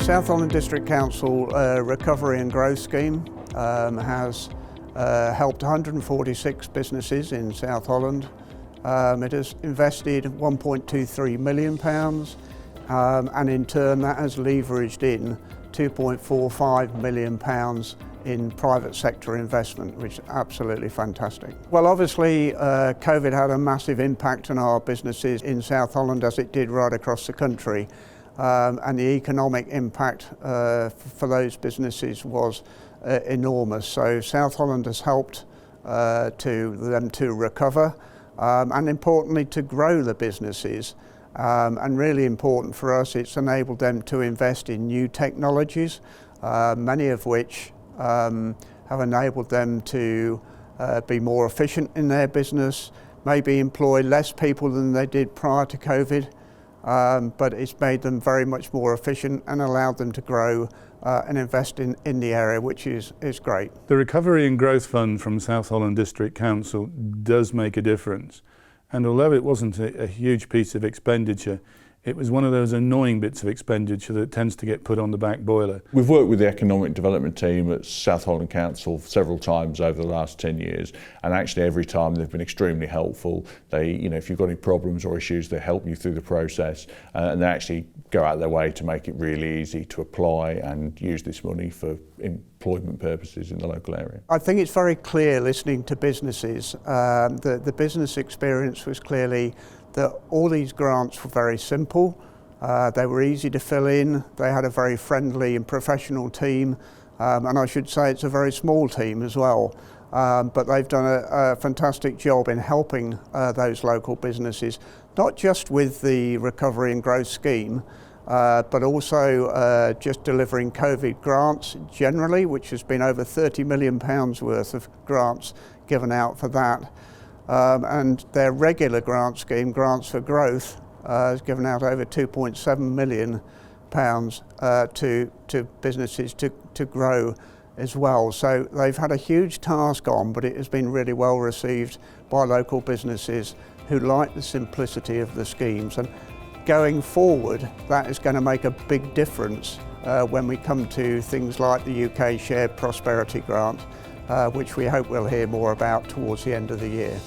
South Holland District Council Recovery and Growth Scheme has helped 146 businesses in South Holland. It has invested £1.23 million and in turn that has leveraged in £2.45 million in private sector investment, which is absolutely fantastic. Well, obviously COVID had a massive impact on our businesses in South Holland, as it did right across the country. And the economic impact for those businesses was enormous. So South Holland has helped them to recover and importantly to grow the businesses. And really important for us, it's enabled them to invest in new technologies, many of which have enabled them to be more efficient in their business, maybe employ less people than they did prior to COVID. But it's made them very much more efficient and allowed them to grow and invest in the area, which is great. The Recovery and Growth Fund from South Holland District Council does make a difference. And although it wasn't a huge piece of expenditure, it was one of those annoying bits of expenditure that tends to get put on the back boiler. We've worked with the economic development team at South Holland Council several times over the last 10 years, and actually every time they've been extremely helpful. They, if you've got any problems or issues, they help you through the process, and they actually go out their way to make it really easy to apply and use this money for employment purposes in the local area. I think it's very clear, listening to businesses, the business experience was clearly that all these grants were very simple, they were easy to fill in, they had a very friendly and professional team, and I should say it's a very small team as well, but they've done a fantastic job in helping those local businesses, not just with the Recovery and Growth Scheme, but also just delivering COVID grants generally, which has been over £30 million worth of grants given out for that. And their regular grant scheme, Grants for Growth, has given out over £2.7 million to businesses to grow as well. So they've had a huge task on, but it has been really well received by local businesses who like the simplicity of the schemes. And going forward, that is going to make a big difference when we come to things like the UK Shared Prosperity Grant, which we hope we'll hear more about towards the end of the year.